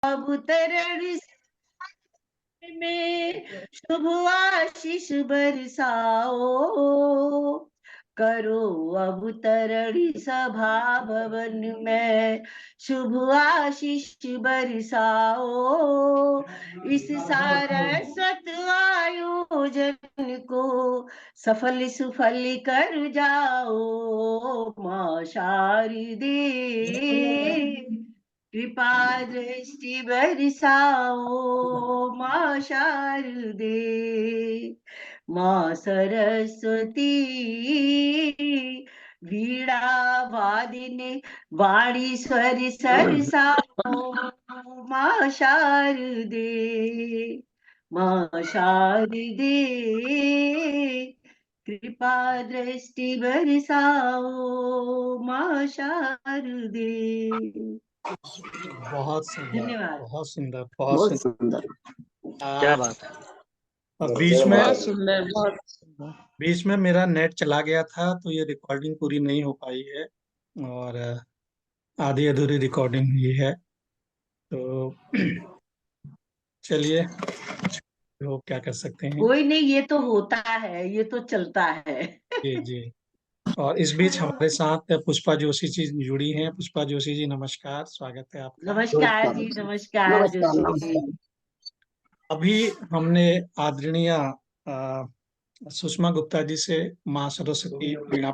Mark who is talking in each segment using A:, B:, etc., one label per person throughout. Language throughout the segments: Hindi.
A: अवतरण में शुभ आशीष बरसाओ, करो अवतरण सभा भवन में शुभ आशीष बरसाओ, इस सारस्वत आयोजन को सफल सुफल कर जाओ, माँ शारदे कृपा दृष्टि बरसाओ, माँ शारदे, माँ सरस्वती वीणा वादिनी वाणी स्वर सरसाओ, माँ शारदे, माँ शारदे कृपा दृष्टि बरसाओ, माँ शारदे।
B: बहुत सुंदर,
A: धन्यवाद।
B: बहुत सुंदर, बहुत
C: बहुत
B: सुंदर।
C: सुंदर। क्या बात है।
B: अब
C: बहुत सुंदर, बहुत सुंदर।
B: बीच में मेरा नेट चला गया था तो ये रिकॉर्डिंग पूरी नहीं हो पाई है और आधी अधूरी रिकॉर्डिंग हुई है। तो चलिए, वो क्या कर सकते हैं।
A: कोई नहीं, ये तो होता है, ये तो चलता है।
B: जी जी। और इस बीच हमारे साथ पुष्पा जोशी जी जुड़ी हैं। पुष्पा जोशी जी, नमस्कार, स्वागत है आपका।
A: नमस्कार जी, नमस्कार
C: नमस्कार,
A: जोशी
C: नमस्कार।
A: जी।
B: अभी हमने आदरणीय सुषमा गुप्ता जी से माँ सरस्वती वीणा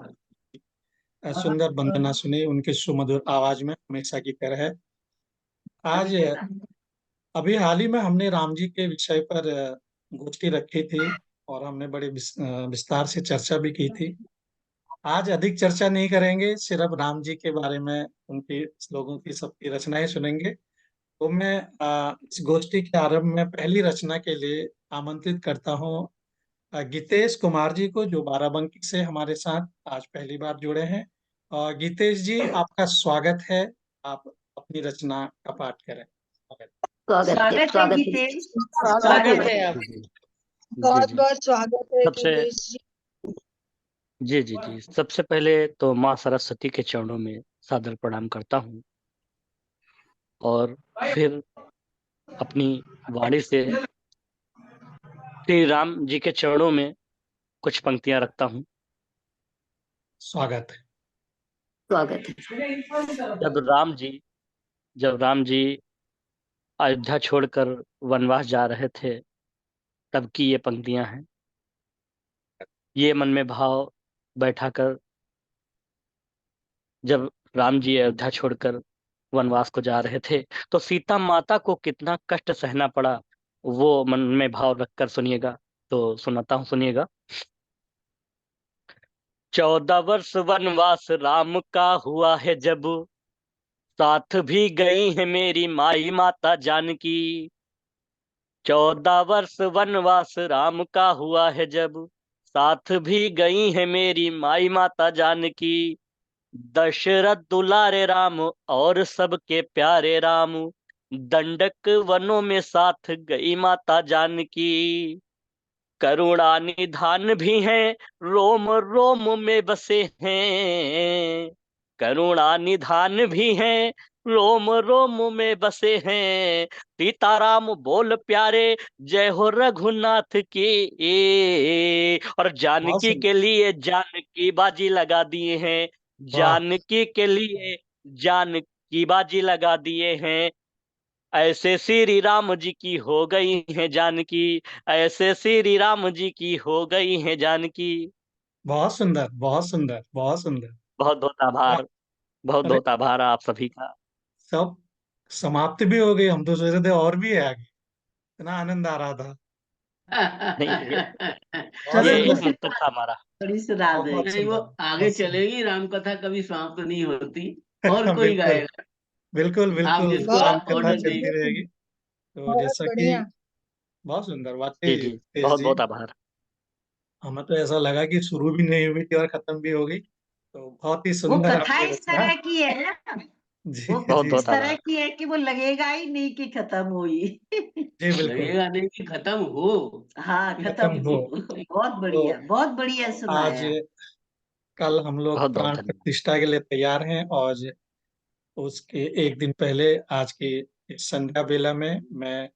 B: सुंदर वंदना सुनी, उनके सुमधुर आवाज में हमेशा की तरह। आज अभी हाल ही में हमने राम जी के विषय पर गोष्ठी रखी थी और हमने बड़े विस्तार से चर्चा भी की थी। आज अधिक चर्चा नहीं करेंगे, सिर्फ राम जी के बारे में उनकी श्लोकों की सबकी रचनाएं सुनेंगे। तो मैं इस गोष्ठी के आरंभ में पहली रचना के लिए आमंत्रित करता हूँ गीतेश कुमार जी को, जो बाराबंकी से हमारे साथ आज पहली बार जुड़े हैं। और गीतेश जी, आपका स्वागत है। आप अपनी रचना का पाठ करें।
C: स्वागत है,
A: स्वागत है
C: स्वागत है,
A: गीतेश,
C: स्वागत
A: स्वागत
C: है।
A: है आप।
D: जी
E: बहुत
D: जी।
E: बहुत स्वागत है
D: सबसे
E: गीतेश जी।
D: जी जी जी, सबसे पहले तो माँ सरस्वती के चरणों में सादर प्रणाम करता हूँ और फिर अपनी वाणी से श्री राम जी के चरणों में कुछ पंक्तियां रखता हूँ।
B: स्वागत है।
C: स्वागत है।
D: जब राम जी अयोध्या छोड़कर वनवास जा रहे थे, तब की ये पंक्तियां हैं। ये मन में भाव बैठा कर जब राम जी अयोध्या छोड़कर वनवास को जा रहे थे तो सीता माता को कितना कष्ट सहना पड़ा, वो मन में भाव रखकर सुनिएगा। तो सुनाता हूँ, सुनिएगा। 14 वर्ष वनवास राम का हुआ है जब, साथ भी गई है मेरी माई माता जानकी। 14 वर्ष वनवास राम का हुआ है जब, साथ भी गई है मेरी माई माता जानकी। दशरथ दुलारे राम और सबके प्यारे राम, दंडक वनों में साथ गई माता जानकी। करुणा निधान भी हैं, रोम रोम में बसे हैं। करुणा निधान भी हैं, रोम रोम में बसे हैं। सीताराम बोल प्यारे, जय हो रघुनाथ की। और
B: बहुत
D: जानकी
B: सुंदर।
D: के लिए जानकी बाजी लगा दिए हैं।
B: वाह।
D: जानकी के लिए जानकी बाजी लगा दिए हैं। ऐसे श्री राम जी की हो गई है जानकी, ऐसे श्री राम जी की हो गई है जानकी।
B: बहुत सुंदर, बहुत सुंदर, बहुत सुंदर।
D: बहुत बहुत
B: वाह।
D: आभार, बहुत
B: अरे,
D: बहुत आभार आप सभी का।
B: सब समाप्त भी हो गई, हम तो सोच रहे थे और भी है आगे। इतना आनंद आ रहा था।
D: नहीं,
B: बहुत
A: चलो
D: ये
B: सुंदर,
D: एक मुक्तक था हमारा।
A: थोड़ी सुना दे।
B: बहुत
A: नहीं, वो
B: सुंदर,
A: आगे
B: बहुत सुंदर।
A: चलेगी, राम कथा कभी समाप्त नहीं होती। और कोई
B: बिल्कुल,
A: गाएगा,
B: बिल्कुल,
A: आप
B: बिल्कुल।
A: जिसको
B: राम
E: बहुत
B: कथा
A: ऑर्डर
E: बढ़िया,
A: देंगे।
B: चलती रहेगी। तो
E: बहुत
B: जैसा कि
E: बढ़िया।
B: बहुत सुंदर,
D: जी
B: वाकई
D: जी,
B: तेज
D: बहुत
B: जी।
D: बहुत आभार।
B: हमें तो ऐसा लगा कि शुरू भी नहीं हुई थी और खत्म भी हो गई। तो बहुत ही
A: वो
B: सुंदर
A: कथा
B: आपकी
A: इस
B: रचना।
A: तरह की है ना,
B: जी
A: वो
D: बहुत
B: जी।
A: इस
D: बहुत
A: तरह
D: आभार।
A: की है कि वो लगेगा ही नहीं कि खत्म हुई।
B: जी बिल्कुल।
A: लगेगा नहीं कि खत्म हो, हाँ खत्म
B: खत्म हो।
A: हो। बहुत
B: तो
A: बढ़िया, बहुत बढ़िया
B: आज
A: सुनाया।
B: कल हम लोग
D: बहुत बहुत
B: प्राण
D: धन्यवाद।
B: प्रतिष्ठा के लिए तैयार हैं और उसके एक दिन पहले आज की इस संध्या बेला में मैं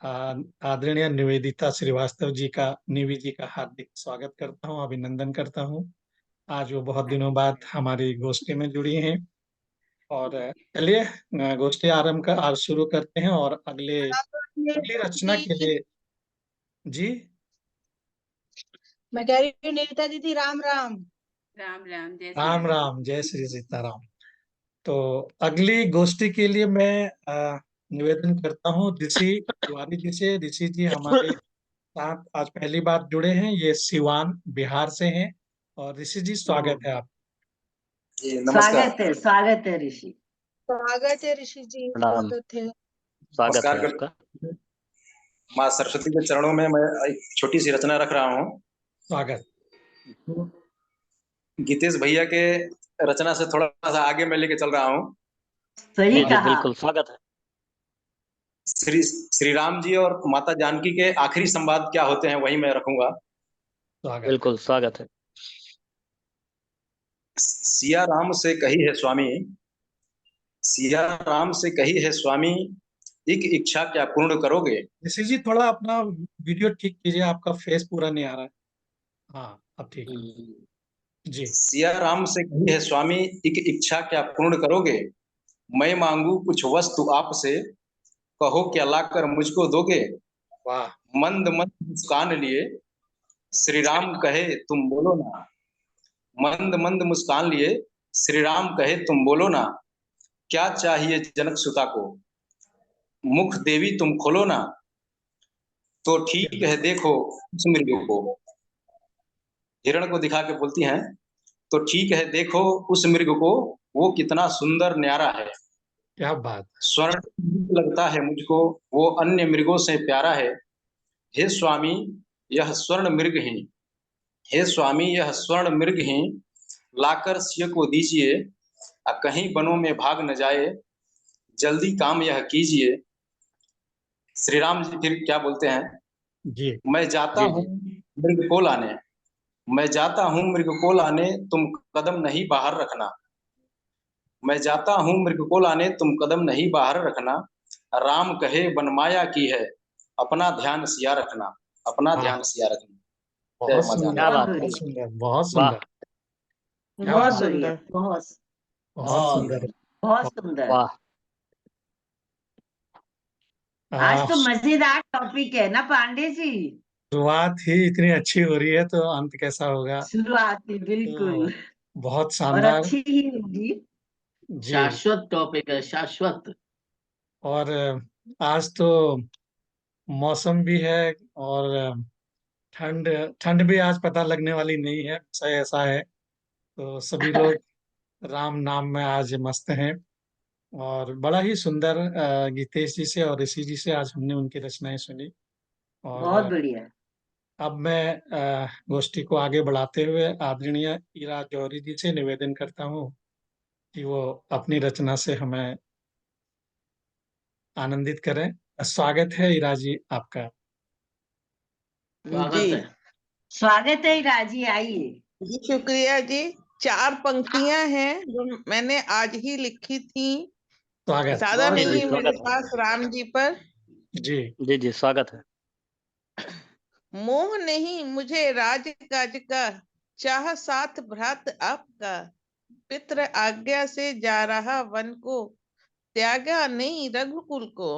B: आदरणीय निवेदिता श्रीवास्तव जी का निवि जी का हार्दिक स्वागत करता हूँ, अभिनंदन करता हूँ। आज वो बहुत दिनों बाद हमारी गोष्ठी में जुड़ी हैं और चलिए गोष्ठी आरंभ कर आज शुरू करते हैं और अगली रचना के लिए जी
E: मैं कह रही हूँ नीता दीदी, राम राम।
A: राम राम, जय श्री
B: राम राम, जय श्री सीताराम। तो अगली गोष्ठी के लिए मैं निवेदन करता हूँ ऋषि तिवारी जी से। ऋषि जी हमारे साथ आज पहली बार जुड़े हैं, ये सिवान बिहार से हैं। और ऋषि जी स्वागत है आप।
F: जी नमस्कार।
A: स्वागत है ऋषि।
E: स्वागत है ऋषि जी,
D: प्रणाम।
E: स्वागत है।
D: स्वागत
F: नमस्कार
D: है आपका।
F: माँ सरस्वती के चरणों में मैं एक छोटी सी रचना रख रहा हूँ।
B: स्वागत।
F: गीतेश भैया के रचना से थोड़ा सा आगे मैं लेके चल रहा हूँ।
A: सही
D: जी
A: कहा।
D: बिल्कुल स्वागत है।
F: श्री राम जी और माता जानकी के आखिरी संवाद क्या होते हैं वही मैं रखूंगा।
B: स्वागत।
D: बिल्कुल स्वागत है।
F: सिया राम से कही है स्वामी, सिया राम से कही है स्वामी, एक इच्छा क्या पूर्ण करोगे।
B: ऋषि जी थोड़ा अपना वीडियो ठीक कीजिए, आपका फेस पूरा नहीं आ रहा है। हाँ अब ठीक है जी।
F: सिया राम से कही है स्वामी, एक इच्छा क्या पूर्ण करोगे। मैं मांगू कुछ वस्तु आपसे, कहो क्या लाकर मुझको दोगे।
B: वाह।
F: मंद मंद मुस्कान लिए श्री राम कहे तुम बोलो ना, मंद मंद मुस्कान लिए श्री राम कहे तुम बोलो ना। क्या चाहिए जनक सुता को, मुख देवी तुम खोलो ना। तो ठीक है देखो उस मृग को, हिरण को दिखा के बोलती हैं, तो ठीक है देखो उस मृग को, वो कितना सुंदर न्यारा है।
B: क्या बात।
F: स्वर्ण लगता है मुझको, वो अन्य मृगों से प्यारा है। हे स्वामी यह स्वर्ण मृग ही, हे स्वामी यह स्वर्ण मृग ही, लाकर सिय को दीजिए, कहीं बनों में भाग न जाए, जल्दी काम यह कीजिए। श्री राम जी फिर क्या बोलते हैं,
B: जी
F: मैं जाता
D: जी
F: हूँ
D: जी
F: मृग को लाने, मैं जाता हूँ मृग को लाने, तुम कदम नहीं बाहर रखना। मैं जाता हूँ मृग को लाने, तुम कदम नहीं बाहर रखना। राम कहे बनमाया की है, अपना ध्यान सिया रखना, अपना ध्यान सिया रखना। जय
B: बहुत
F: मां
B: सुंदर,
D: क्या बात
A: बहुत
D: है।
B: बहुत सुंदर, बहुत
D: वाह।
B: सुंदर। क्या
A: बहुत
B: बात।
A: बढ़िया, बहुत
B: बहुत सुंदर।
A: बहुत सुंदर।
D: वाह।
A: आज तो मजेदार टॉपिक है ना पांडे जी।
B: शुरुआत ही इतनी अच्छी हो रही है तो अंत कैसा होगा।
A: शुरुआत ही
B: तो
A: बिल्कुल,
B: बहुत
A: और
B: शानदार
A: अच्छी ही होगी।
B: जी।
A: शाश्वत टॉपिक है, शाश्वत।
B: और आज तो मौसम भी है और ठंड ठंड भी आज पता लगने वाली नहीं है, ऐसा ऐसा है। तो सभी लोग राम नाम में आज मस्त हैं। और बड़ा ही सुंदर गीतेश जी से और ऋषि जी से आज हमने उनकी रचनाएं सुनी। और
A: बहुत बढ़िया।
B: अब मैं गोष्ठी को आगे बढ़ाते हुए आदरणीय ईरा जौहरी जी से निवेदन करता हूँ कि वो अपनी रचना से हमें आनंदित करें। स्वागत है ईरा जी आपका।
A: स्वागत
E: जी
A: है, स्वागत है राजी, आइए।
E: जी, शुक्रिया जी। 4 पंक्तियां हैं जो मैंने आज ही लिखी थी,
B: स्वागत।
E: ज्यादा
A: बहुत
D: जी
E: नहीं
D: जी
E: है
A: बढ़िया।
E: मेरे
D: स्वागत है।
E: पास राम जी पर।
B: जी
D: जी जी स्वागत है।
E: मोह नहीं मुझे राज काज का, चाह साथ भ्रात आपका, पितृ आज्ञा से जा रहा वन को, त्यागा नहीं रघुकुल को।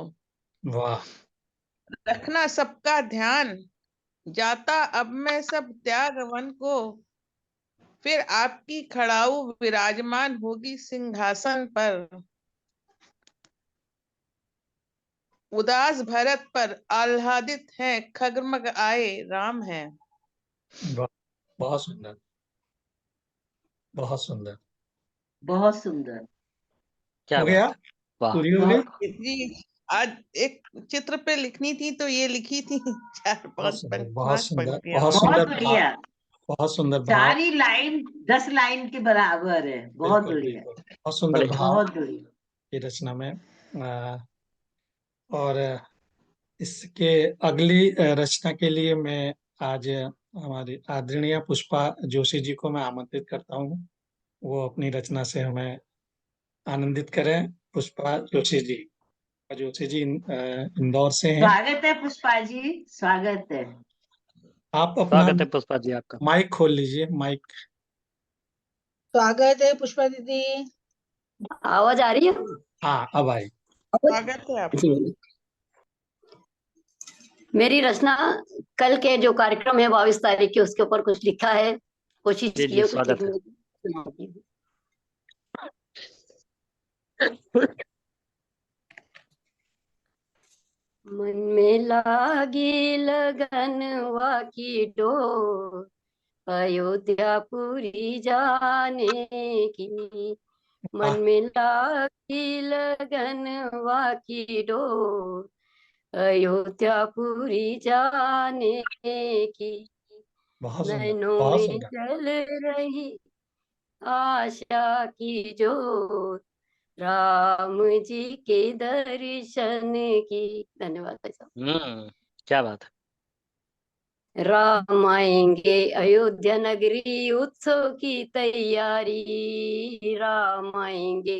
B: वाह।
E: रखना सबका ध्यान, जाता अब मैं सब त्याग वन को, फिर आपकी खड़ाऊ विराजमान होगी सिंहासन पर। उदास भरत पर आह्लादित है, खगमग आए राम है।
B: वाह, बहुत सुंदर, बहुत सुंदर।
A: बहुत सुंदर।
D: क्या
B: हो गया,
D: बात है। वाह।
B: पूरी हो गई।
E: जी, आज एक चित्र पे लिखनी थी तो ये लिखी थी 4-5
B: बहुत
E: 5
B: सुंदर,
E: पंक्तियां।
B: बहुत
A: बहुत
B: सुंदर भाव,
A: बढ़िया।
B: बहुत सुंदर भाव।
A: सारी लाइन 10 लाइन के बराबर है। बहुत
B: बिल्कुल
A: बढ़िया,
B: बिल्कुल, बहुत सुंदर
D: बढ़िया।
B: भाव
A: बहुत बढ़िया।
B: की रचना में। और इसके अगली रचना के लिए मैं आज हमारी आदरणीय पुष्पा जोशी जी को मैं आमंत्रित करता हूँ, वो अपनी रचना से हमें आनंदित करें। पुष्पा जोशी जी। जोशी जी इंदौर से हैं।
A: स्वागत है पुष्पा जी, स्वागत है।
B: आप अपना
D: स्वागत है पुष्पा जी आपका।
B: माइक खोल लीजिए, माइक।
G: स्वागत है पुष्पा दीदी।
C: आवाज आ रही है?
B: हाँ, अब आई।
E: स्वागत है आपका।
C: जी। मेरी रचना कल के जो कार्यक्रम है 22 तारीख के, उसके ऊपर कुछ लिखा है, कोशिश
D: जी
C: की
D: जी
C: है कुछ
D: स्वागत है।
C: लिखने की, सुनाऊंगी। मन में लागी लगन की डोर, अयोध्यापुरी जाने की। मन
B: वाह,
C: में लागी लगन की डोर, अयोध्यापुरी जाने की।
B: बहुत सुंदर,
C: नैनों
B: बहुत
C: में
B: सुंदर।
C: जल रही आशा की ज्योत, राम जी के दर्शन की। धन्यवाद भाई साहब।
D: क्या बात है।
C: राम आएंगे अयोध्या नगरी, उत्सव की तैयारी। राम आएंगे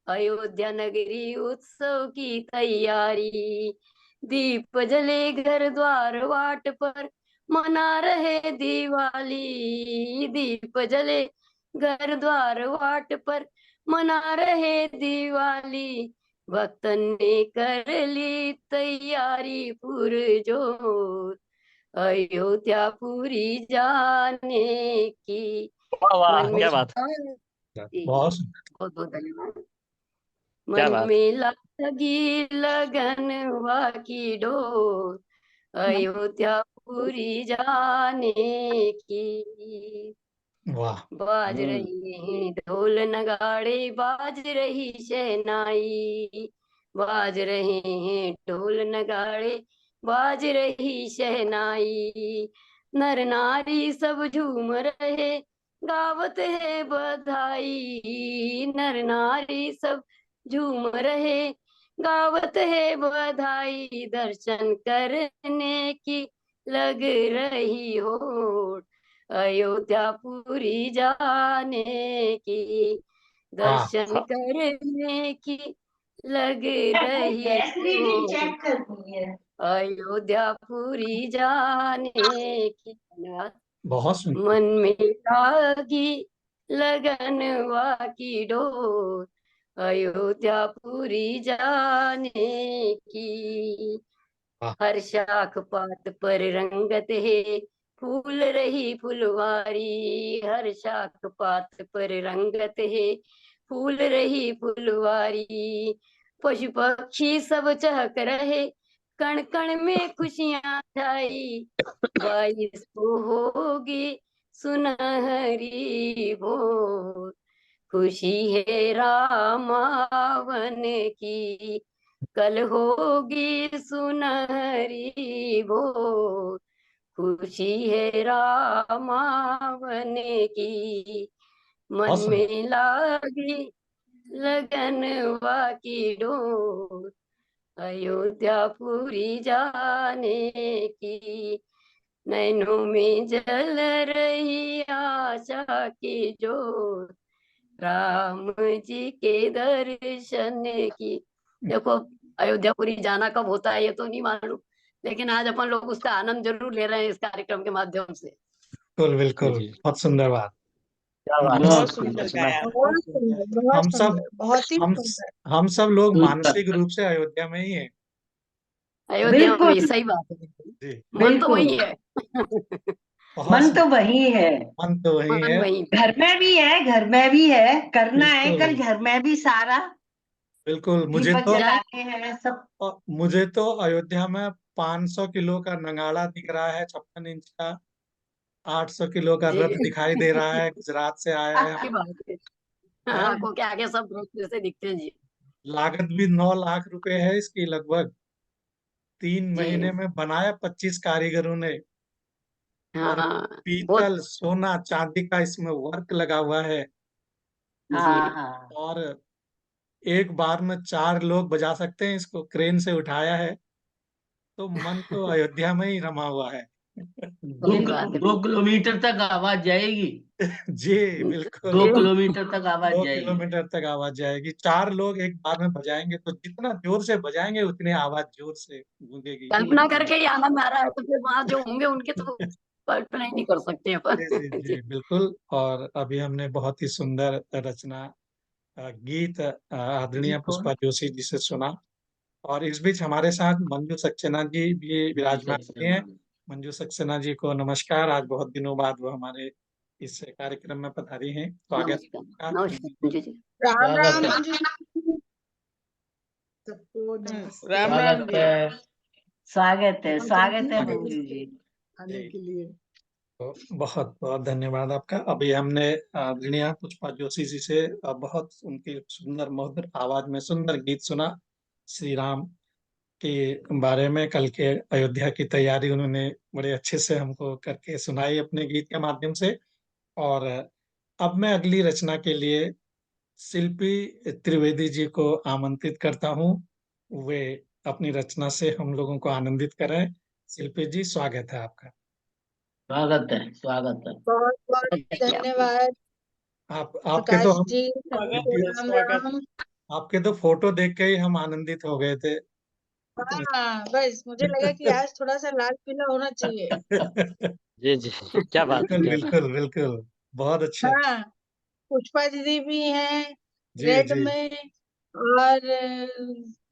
C: अयोध्या नगरी, उत्सव की तैयारी। दीप जले घर द्वार वाट पर, मना रहे दिवाली। दीप जले घर द्वार वाट पर, मना रहे दिवाली। भक्तन ने कर ली तैयारी पुरजोर, अयोध्यापुरी जाने की।
D: वाह वाह,
C: मन में
D: क्या बात है।
B: बहुत सुंदर।
C: बहुत बहुत धन्यवाद।
D: क्या
C: मन
D: बात।
C: में लगी लगन की डोर, अयोध्यापुरी जाने की।
B: वाह,
C: बाज रही हैं ढोल नगाड़े, बाज रही शहनाई। बाज रहे हैं ढोल नगाड़े, बाज रही शहनाई। नर नारी सब झूम रहे, गावत है बधाई। नर नारी सब झूम रहे, गावत है बधाई। दर्शन करने की लग रही होड़, अयोध्यापुरी जाने की।
B: वाह,
C: दर्शन करने की लग रही
A: केसरी भी
C: हो,
A: चेक करनी है।
C: अयोध्यापुरी जाने की। धन्यवाद।
B: बहुत सुंदर।
C: मन में लागी लगन की डोर, अयोध्यापुरी जाने की।
B: वाह,
C: हर शाख पात पर रंगत है, फूल रही फुलवारी। हर शाख पात पर रंगत है, फूल रही फुलवारी। पशु पक्षी सब चहक रहे, कण कण में खुशियां छाई। 22 को होगी सुनहरी भोर, खुशी है रामावन की। कल होगी सुनहरी भोर, खुशी है रामावन की। मन
B: बहुत सुंदर।
C: में लागी लगन की डोर, अयोध्यापुरी जाने की। नैनों में जल रही आशा की ज्योत, राम जी के दर्शन की। देखो, अयोध्यापुरी जाना कब होता है ये तो नहीं मालूम, लेकिन आज अपन लोग उसका आनंद जरूर ले रहे हैं इस कार्यक्रम के माध्यम से।
B: बिल्कुल बिल्कुल,
D: जी
B: बहुत सुंदर बात।
D: क्या बात है।
E: बहुत
A: बहुत
E: सुंदर
A: सुंदर।
E: गाया।
G: बहुत सुंदर, बहुत
B: हम सब
G: सुंदर, बहुत ही
B: हम
G: सुंदर।
B: हम सब लोग मानसिक रूप से अयोध्या में ही हैं।
C: अयोध्या में
A: बिल्कुल
C: भी सही बात है।
B: जी,
C: मन तो
A: बिल्कुल,
C: वही है।
B: बहुत
A: मन तो
B: सुंदर।
A: वही है।
B: मन तो वही
C: मन
B: है।
C: वही।
A: घर में भी है, घर में भी है, करना है कल
B: बिल्कुल
A: घर में भी सारा।
B: बिल्कुल।
A: दीपक जलाने हैं सब।
B: मुझे तो अयोध्या में 500 किलो का नगाड़ा दिख रहा है, 56 इंच का। 800 किलो का
C: जी
B: रथ दिखाई दे रहा है, गुजरात से आया है।
C: सही बात है।
B: हैं?
C: आंखों के आगे सब रोशनी से दिखते हैं जी।
B: लागत भी 9 लाख रुपए है इसकी लगभग। 3 महीने
C: जी
B: में बनाया 25 कारीगरों ने। और
C: हाँ। बहुत।
B: पीतल, सोना, चांदी का इसमें वर्क लगा हुआ है।
C: जी
A: हाँ हाँ।
B: और एक बार में 4 लोग बजा सकते हैं इसको, क्रेन से उठाया है। तो मन तो अयोध्या में ही रमा हुआ है।
C: सही बात है।
H: 2 किलोमीटर तक आवाज जाएगी।
B: जी बिल्कुल।
H: 2 किलोमीटर तक आवाज
B: 2
H: जाएगी।
B: किलोमीटर तक आवाज जाएगी। 4 लोग एक बार में बजाएंगे तो जितना जोर से बजाएंगे उतनी आवाज जोर से गूंजेगी।
C: कल्पना करके ही आनंद आ रहा है, तो फिर वहां जो होंगे उनके तो कल्पना ही नहीं कर सकते अपन।
B: जी जी जी बिल्कुल। और अभी हमने बहुत ही सुंदर रचना गीत आदरणीय पुष्पा जोशी जी से सुना। और इस बीच हमारे साथ मंजू सक्सेना जी भी विराजमान हैं। मंजू सक्सेना जी को नमस्कार। आज बहुत दिनों बाद वो हमारे इस कार्यक्रम में पधारी हैं। स्वागत है
C: नमस्कार,
B: आपका।
C: नमस्कार मंजू जी।
G: राम राम
H: स्वागत है।
G: मंजू जी। सबको नमस्ते
E: राम राम
H: स्वागत
E: जी।
H: है।
I: स्वागत है
B: स्वागत
I: मंजू जी
G: आने के लिए।
B: तो बहुत बहुत धन्यवाद आपका। अभी हमने आदरणीय पुष्पा जोशी जी से बहुत उनकी सुंदर मधुर आवाज में सुंदर गीत सुना। श्री राम के बारे में कल के अयोध्या की तैयारी उन्होंने बड़े अच्छे से हमको करके सुनाई अपने गीत के माध्यम से। और अब मैं अगली रचना के लिए शिल्पी त्रिवेदी जी को आमंत्रित करता हूँ। वे अपनी रचना से हम लोगों को आनंदित करें। शिल्पी जी स्वागत है आपका।
H: स्वागत है। स्वागत है।
G: बहुत बहुत
C: बताइए आप।
G: धन्यवाद
B: आपके तो
G: प्रकाश
B: हम
G: जी, सबको
B: वीडियो
G: राम राम।
B: आपके तो फोटो देख के ही हम आनंदित हो गए थे।
G: हाँ, बस मुझे लगा कि आज थोड़ा सा लाल पीला होना चाहिए।
D: जी जी, क्या बात है,
B: बिल्कुल
D: क्या बात।
B: बिल्कुल बिल्कुल। बहुत अच्छा।
G: हाँ, पुष्पा दीदी भी हैं
B: जी
G: रेड
B: जी
G: में, और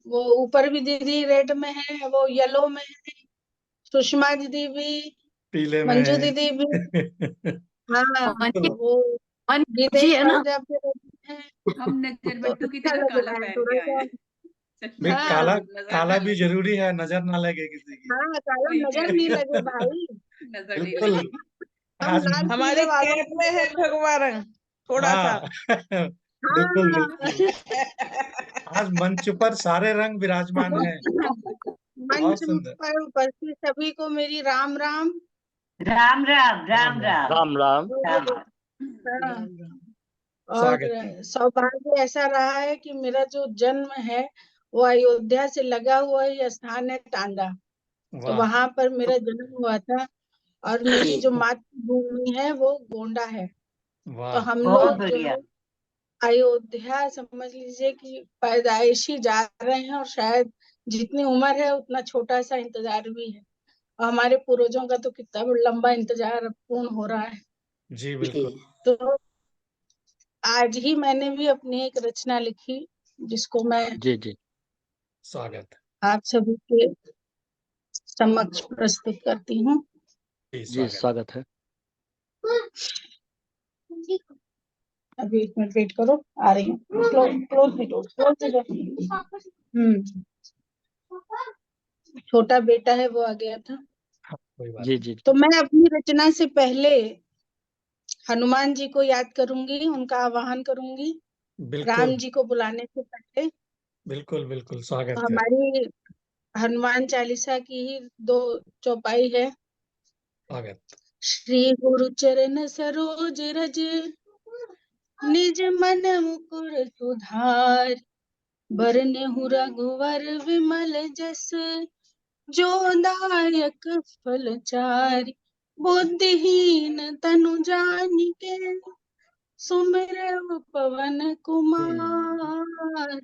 G: वो ऊपर भी दीदी रेड में है, वो येलो में है। सुषमा दीदी भी,
B: पीले में
G: मंजू
B: है।
G: दीदी भी। हाँ,
C: मन
G: वो
C: मन जी
G: गीतेश
C: है ना।
G: राजा भी रेड में है।
J: हम नजर
G: तो
J: बट्टू की
G: अच्छा
J: तरह
G: लग
J: काला
G: रहा है
J: पहन
G: थोड़ा
J: के आए
G: सा।
J: हैं।
B: भाई
G: हाँ
B: काला
J: नजर
B: काला
J: ना
B: भी
J: लगे।
B: जरूरी है, नजर ना लगे किसी की।
G: हाँ, काला
J: वही
G: नजर
J: कह
G: नहीं
J: रही
G: लगे
J: हूँ।
G: भाई।
J: नजर नहीं
B: बिल्कुल।
J: लगी।
G: हम
B: आज
G: लाल
E: हमारे
G: पीले वालों
E: कैप
G: के
E: में है
G: लिए बोल
E: भगवा रंग थोड़ा सा।
B: हाँ बिल्कुल
G: रहे
B: बिल्कुल। आज मंच पर सारे रंग विराजमान हैं।
G: हाँ। मंच
B: बहुत सुंदर।
G: पर उपस्थित सभी को मेरी राम राम।
I: राम राम राम
B: राम राम।
I: राम
D: राम राम।
I: राम राम।
G: हाँ,
J: राम राम।
B: स्वागत है।
G: और सौभाग्य ऐसा रहा है कि मेरा जो जन्म है वो अयोध्या से लगा हुआ ही स्थान है टांडा। तो
B: वाह
G: वहां पर मेरा जन्म हुआ था, और मेरी जो मातृभूमि है वो गोंडा है। तो
B: वाह।
G: हम
I: बहुत
G: लोग जो
I: बढ़िया।
G: है अयोध्या समझ लीजिए कि पैदाइशी जा रहे हैं, और शायद जितनी उम्र है उतना छोटा सा इंतजार भी है। और हमारे पूर्वजों का तो कितना लंबा इंतजार अब पूर्ण हो रहा है।
B: जी
C: जी
B: बिल्कुल।
G: तो आज ही मैंने भी अपनी एक रचना लिखी, जिसको मैं
D: जी जी
B: स्वागत
G: आप सभी के समक्ष प्रस्तुत करती हूँ।
B: है। जी
D: जी,
B: स्वागत।
D: स्वागत है।
G: अभी 1 मिनट वेट करो, आ रही हूँ। Close the door, close the door. छोटा बेटा है, वो आ गया था।
B: हाँ, कोई बात
D: जी
B: नहीं।
D: जी
G: तो मैं अपनी रचना से पहले हनुमान जी को याद करूंगी, उनका आवाहन करूंगी,
B: बिल्कुल
G: राम जी को बुलाने से पहले।
B: बिल्कुल बिल्कुल
G: तो
B: स्वागत है।
G: हमारी हनुमान चालीसा की ही 2 चौपाई है।
B: स्वागत।
G: श्री गुरु चरण सरोज रज, निज मन मुकुर सुधार, बरनहु रघुवर विमल जस, जो दायक फल चारि। बुद्धिहीन तनु जानिके, सुमिरौ पवन कुमार।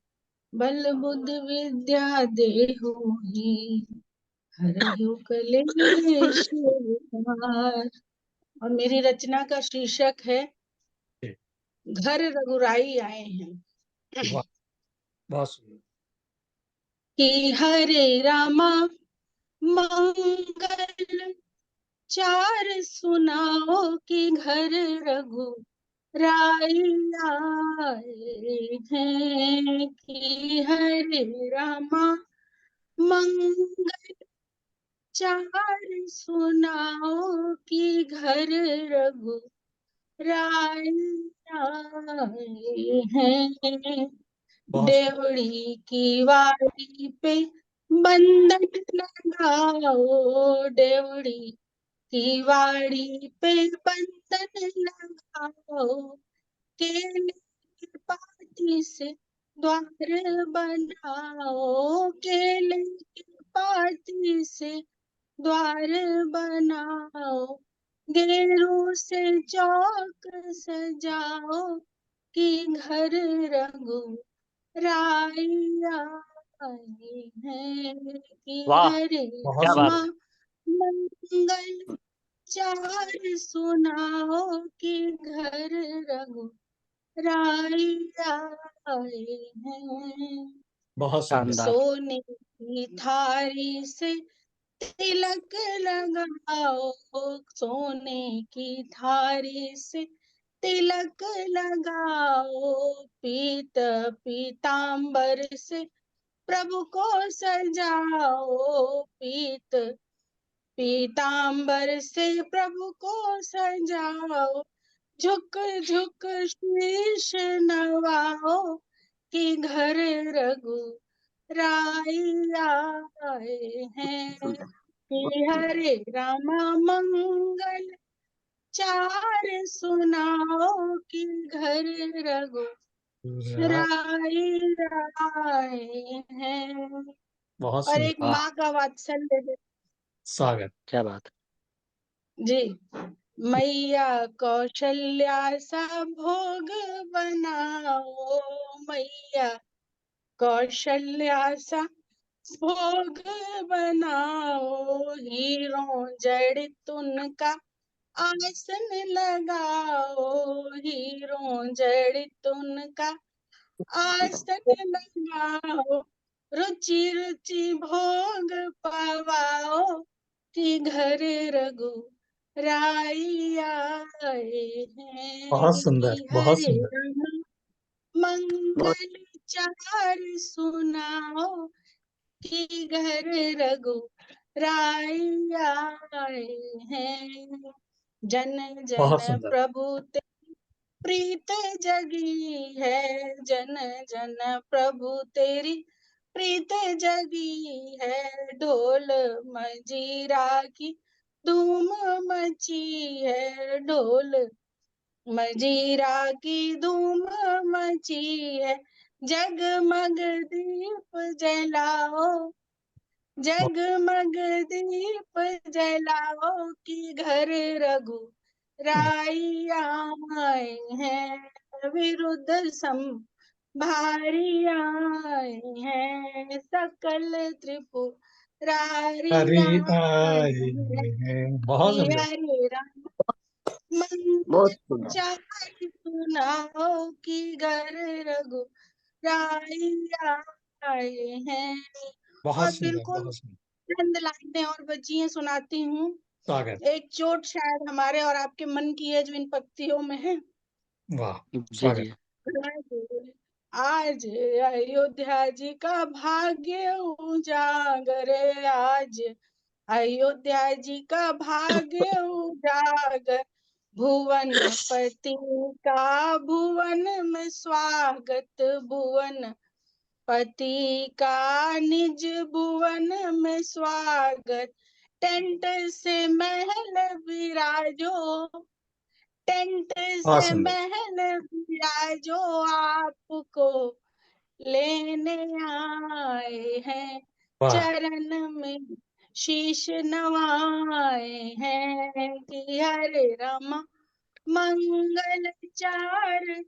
G: बल बुद्धि विद्या देहु मोहि, हरहु कलेश विकार। और मेरी रचना का शीर्षक है
B: जी,
G: घर रघुराई आए हैं।
B: वाह बहुत सुंदर।
G: कि हरे रामा मंगल चार सुनाओ, कि घर रघु राई आए हैं। कि हरे रामा मंगल चार सुनाओ, कि घर रघु राई आए हैं।
B: बहुत सुंदर।
G: देवड़ी की वाड़ी पे बंधन लगाओ, देवड़ी की वाड़ी पे बंधन लगाओ। केले की पाती से द्वार बनाओ, केले की पाती से द्वार बनाओ, गेरू से चौक सजाओ, कि घर रघु राइया आए हैं, कि
D: वाह,
G: हरे
B: बहुत
D: क्या बात
G: रामा
D: है।
G: मंगल चार सुनाओ, कि घर रघु राइया आए हैं।
B: बहुत सुंदर।
D: शानदार।
G: सोने की थारी से तिलक लगाओ, सोने की थारी से तिलक लगाओ, पीत पीतांबर से प्रभु को सजाओ, पीत पीतांबर से प्रभु को सजाओ, झुक झुक शीश नवाओ, कि घर रघु राइया आए हैं, कि हरे रामा मंगल चार सुनाओ, कि घर रघु राइया आए हैं।
B: बहुत
G: और
B: सुंदर।
G: एक
D: वाह,
G: माँ का वात्सल्य है।
B: स्वागत।
D: क्या बात है।
G: जी, मैया कौशल्या सा भोग बनाओ, मैया कौशल्या सा भोग बनाओ, हीरों जड़ित उनका आसन लगाओ, हीरों जड़ित उनका आसन लगाओ, रुचि रुचि भोग पवाओ, कि घर रघु राइया आए
B: बहुत
G: हैं,
B: सुंदर,
G: कि
B: बहुत
G: हरे
B: सुंदर।
G: राम
C: बहुत
G: मंगल चार सुनाओ, कि घर रघु राइया आए हैं। जन
B: बहुत
G: जन
B: सुंदर।
G: प्रभु प्रीत जगी है, जन जन प्रभु तेरी प्रीत जगी है, ढोल मजीरा की धूम मची है, ढोल मजीरा की धूम मची है, जगमग दीप जलाओ, जगमग दीप जलाओ, कि घर रघु राइया आए हैं, विरुद्ध सम भारी आए हैं, सकल त्रिपुरारी
B: हरि
G: आए
B: आए
G: हैं,
B: हैं। बहुत
G: कि
B: सुंदर।
G: हरे राम
C: बहुत
G: मंगल
C: सुंदर।
G: चार सुनाओ, कि घर रघु राइया आए हैं।
B: बहुत
G: और
B: सुंदर,
G: बिल्कुल
B: बहुत सुंदर।
G: चंद लाइनें और बची हैं, सुनाती हूँ।
B: स्वागत।
G: एक चोट शायद हमारे और आपके मन की है, जो इन पंक्तियों में है।
B: वाह,
D: जी जी।
B: स्वागत।
G: आज अयोध्या जी का भाग्य उजागर, आज अयोध्या जी का भाग्य उजागर, भुवन पति का भुवन में स्वागत, भुवन पति का निज भुवन में स्वागत, टेंट से महल विराजो, टेंट
B: बहुत
G: से
B: सुंदर।
G: महल विराजो, आपको लेने आए हैं,
B: वाह,
G: चरण में शीश नवाए हैं, कि हरे रामा मंगल चार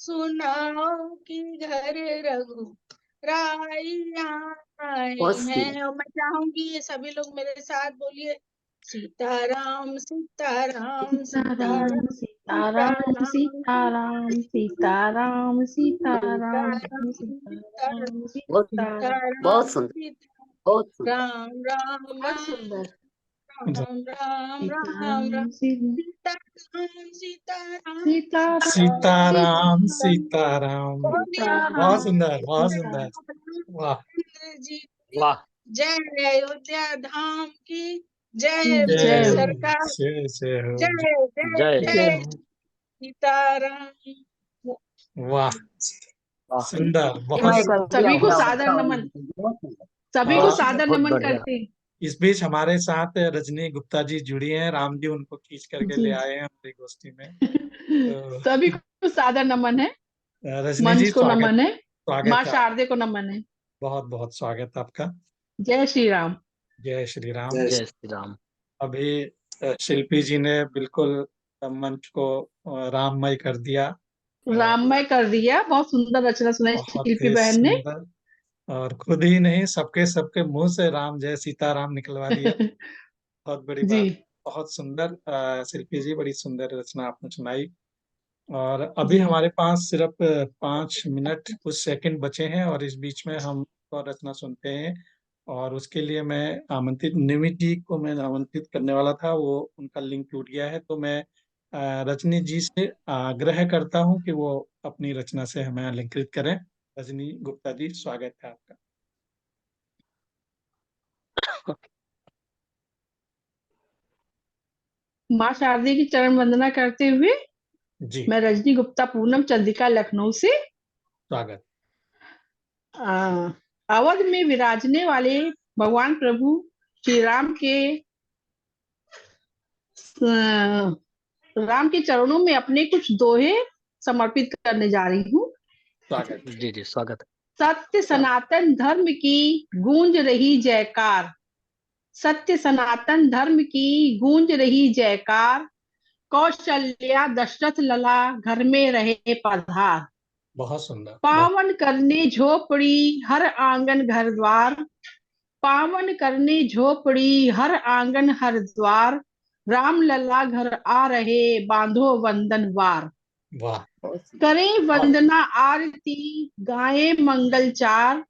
G: सुनाओ, कि घर रघु राइया आए
C: बहुत सुंदर।
G: हैं। और मैं चाहूंगी ये सभी लोग मेरे साथ बोलिए, सीताराम सीताराम
J: सीताराम
G: सीताराम
J: सीताराम सीताराम सीताराम
G: सीताराम
J: सीताराम सीताराम
C: बहुत
J: सीताराम
C: बहुत
G: सीताराम
C: सुंदर।
G: सीताराम
C: बहुत सुंदर।
G: राम राम
J: बहुत
G: राम
J: सुंदर।
G: राम राम राम राम,
J: सीताराम
G: सीताराम सीताराम
J: सीताराम
B: सीताराम
J: सीताराम
B: सीताराम।
G: बोलिए
B: बहुत
J: सीताराम
B: सुंदर, बहुत सुंदर।
J: सीताराम।
B: वाह।
G: रामचंद्र जी की
D: वाह,
G: जय, अयोध्या धाम की जय,
J: जय
G: बोलो
B: जय
J: हो
B: हो,
G: सरकार
B: जय जय हो।
G: जय जय
D: जय
J: जय
G: जय
J: हो।
G: सीताराम।
B: वाह,
D: वाह।
B: सुंदर,
C: ये
B: बहुत
C: मैं
B: सुंदर।
C: कर दिया
J: सभी को
C: होगा
J: सादर
C: अच्छा
J: नमन,
C: बहुत सुंदर।
J: सभी को
B: और
J: सादर
C: बहुत
J: नमन
C: बढ़िया।
J: करते हैं।
B: इस बीच हमारे साथ रजनी गुप्ता जी जुड़ी हैं। राम जी उनको खींच करके ले
J: जी
B: आए हैं हमारी गोष्ठी में। तो
J: सभी को सादर नमन है,
B: रजनी
J: मंच
B: जी,
J: को
B: स्वागत,
J: नमन है, माँ
B: स्वागत है।
J: शारदे को नमन है।
B: बहुत बहुत स्वागत आपका।
J: जय श्री राम।
B: जय श्री राम।
D: जय श्री राम।
B: अभी शिल्पी जी ने बिल्कुल मंच को राममय कर दिया।
J: राममय कर दिया, बहुत सुंदर रचना सुनाई
B: बहुत
J: शिल्पी
B: ही
J: बहन ने।
B: सुंदर, और खुद ही नहीं सबके सबके मुंह से राम जय सीताराम निकलवा दिया। बहुत बड़ी
J: जी
B: बात। बहुत सुंदर शिल्पी जी, बड़ी सुंदर रचना आपने सुनाई। और अभी
J: जी
B: हमारे पास सिर्फ 5 मिनट कुछ सेकंड बचे हैं, और इस बीच में हम और रचना सुनते हैं। और उसके लिए मैं आमंत्रित, निमित जी को मैं आमंत्रित करने वाला था, वो उनका लिंक टूट गया है, तो मैं रजनी जी से आग्रह करता हूं कि वो अपनी रचना से हमें अलंकृत करें। रजनी गुप्ता जी, स्वागत है आपका।
J: माँ शारदे की चरण वंदना करते हुए
B: जी
J: मैं रजनी गुप्ता, पूनम चंद्रिका, लखनऊ से
B: स्वागत।
J: आ, अवध में विराजने वाले भगवान प्रभु श्री राम के राम के चरणों में अपने कुछ दोहे समर्पित करने जा रही हूँ।
B: स्वागत।
D: जी जी स्वागत।
J: सत्य सनातन धर्म की गूंज रही जयकार, सत्य सनातन धर्म की गूंज रही जयकार, कौशल्या दशरथ लला घर में रहे पधार,
B: बहुत सुंदर।
J: पावन करने झोपड़ी हर आंगन घर द्वार, पावन करने झोपड़ी हर आंगन हर द्वार, राम लला घर आ रहे बांधो वंदन वार,
B: वाह।
J: करें वंदना आरती गाए मंगल चार,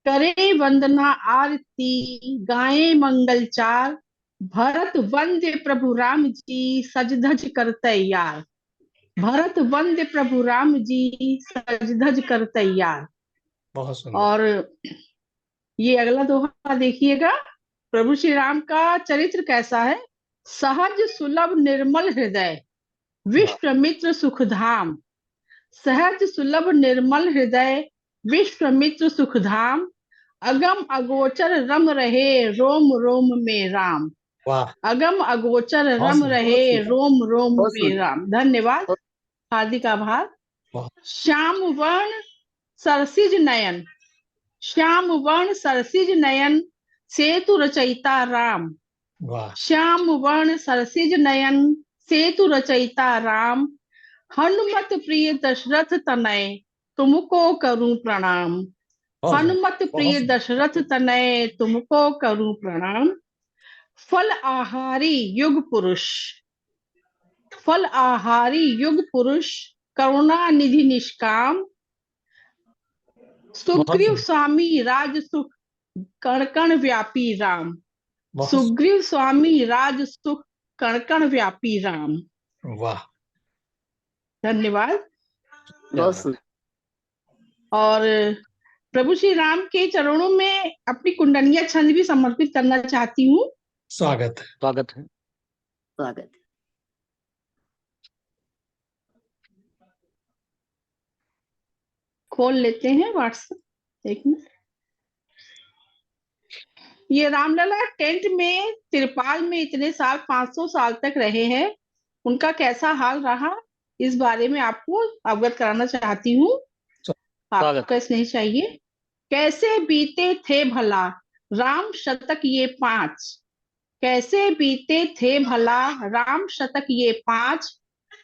J: करे वंदना आरती गाए मंगल चार, भरत वंदे प्रभु राम जी सज धज कर तैयार, भरत वंदे प्रभु राम जी सज धज कर तैयार।
B: बहुत सुंदर।
J: और ये अगला दोहा देखिएगा। प्रभु श्री राम का चरित्र कैसा है। सहज सुलभ निर्मल हृदय विश्वामित्र सुखधाम, सहज सुलभ निर्मल हृदय विश्वामित्र सुखधाम, अगम अगोचर रम रहे रोम रोम में राम,
B: वाह।
J: अगम अगोचर
B: बहुत
J: रम
B: सुंदर।
J: रहे रोम रोम
C: बहुत
J: में
C: सुंदर।
J: राम। धन्यवाद, हार्दिक आभार।
B: बहुत।
J: श्याम वर्ण सरसिज नयन, श्याम वर्ण सरसिज नयन सेतु रचयिता राम,
B: वाह।
J: श्याम वर्ण सरसिज नयन सेतु रचयिता राम, हनुमत प्रिय दशरथ तनय तुमको करूं प्रणाम,
B: बहुत सुंदर।
J: हनुमत प्रिय
B: बहुत सुंदर।
J: दशरथ तनय तुमको करूं प्रणाम, फल आहारी युग पुरुष, फल आहारी युग पुरुष करुणा निधि निष्काम,
B: बहुत
J: सुग्रीव
B: सुंदर।
J: स्वामी राज सुख कण कण व्यापी राम,
B: बहुत
J: सुग्रीव स्वामी राज सुख कण कण व्यापी राम।
B: वाह।
J: धन्यवाद।
C: बहुत सुंदर।
J: और प्रभु श्री राम के चरणों में अपनी कुंडलिया छंद भी समर्पित करना चाहती हूँ।
B: स्वागत है।
D: स्वागत है।
C: स्वागत।
J: खोल लेते हैं व्हाट्सएप, एक मिनट। ये रामलला टेंट में तिरपाल में इतने साल 500 साल तक रहे हैं, उनका कैसा हाल रहा इस बारे में आपको अवगत कराना चाहती हूँ। आपको नहीं चाहिए। कैसे बीते थे भला राम शतक ये 5, कैसे बीते थे भला राम शतक ये 5,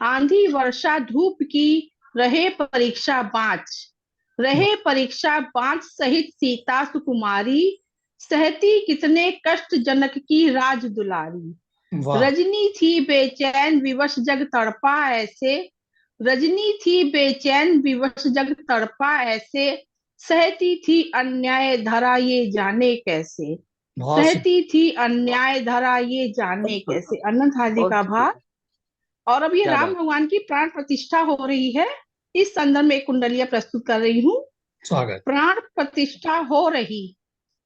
J: आंधी वर्षा धूप की रहे परीक्षा बाँच, रहे परीक्षा बाँच सहित सीता सुकुमारी, सहती कितने कष्ट जनक की राज दुलारी, रजनी थी बेचैन विवश जग तड़पा ऐसे, रजनी थी बेचैन विवश जग तड़पा ऐसे, सहती थी अन्याय धरा ये जाने कैसे, सहती थी अन्याय धरा ये जाने कैसे। अनंत हार्दिक आभार। और अब ये राम भगवान की प्राण प्रतिष्ठा हो रही है, इस संदर्भ में एक कुंडलिया प्रस्तुत कर रही हूँ।
B: स्वागत।
J: प्राण प्रतिष्ठा हो रही,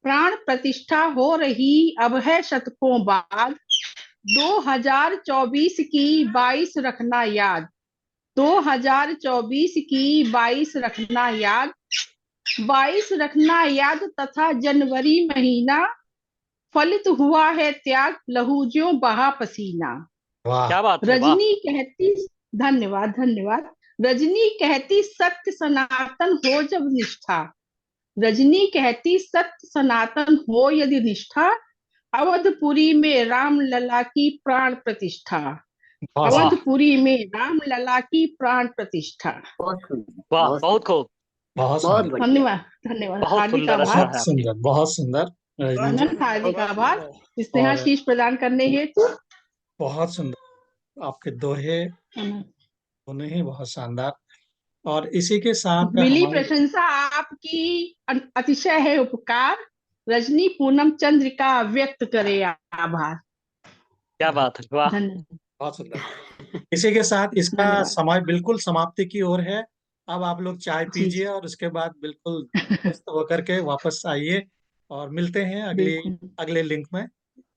J: प्राण प्रतिष्ठा हो रही अब है शतकों बाद, 2024 की 22 रखना याद, 2024 की 22 रखना याद, 22 रखना याद तथा जनवरी महीना फलित हुआ है त्याग लहू ज्यों बहा पसीना।
D: क्या बात है।
J: रजनी कहती, धन्यवाद धन्यवाद। रजनी कहती सत्य सनातन हो जब निष्ठा, रजनी कहती सत्य सनातन हो यदि निष्ठा, अवधपुरी में राम लला की प्राण प्रतिष्ठा।
B: बहुत
D: वाह
J: अवधपुरी में राम लला की प्राण प्रतिष्ठा।
C: बहुत सुंदर,
D: वाह
C: बहुत
D: बहुत खूब
B: बहुत
C: बहुत
B: सुंदर,
C: बढ़िया।
J: धन्यवाद धन्यवाद,
D: बहुत
J: हार्दिक
D: सुंदर
J: आभार,
D: रचना
B: बहुत
D: है आपकी।
B: सुंदर, बहुत सुंदर रजनी जी,
J: अनंत हार्दिक आभार
B: और
J: स्नेहाशीष प्रदान करने हेतु।
B: बहुत सुंदर आपके दोहे दोनों ही बहुत शानदार। और इसी के साथ
J: मिली
B: हमारे
J: प्रशंसा आपकी अतिशय है उपकार, रजनी पूनम चंद्रिका व्यक्त करे आभार।
D: क्या बात है, वाह
J: धन्यवाद
B: बहुत सुंदर। इसी के साथ इसका
J: धन्यवाद
B: समय बिल्कुल समाप्ति की ओर है। अब आप लोग चाय
J: जी
B: पीजिए और उसके बाद बिल्कुल स्वस्थ होकर के वापस आइए और मिलते हैं
J: बिल्कुल
B: अगले लिंक में।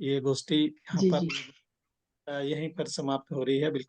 B: ये गोष्ठी यहाँ
J: जी
B: पर
J: जी
B: यहीं पर समाप्त हो रही है। बिल्कुल।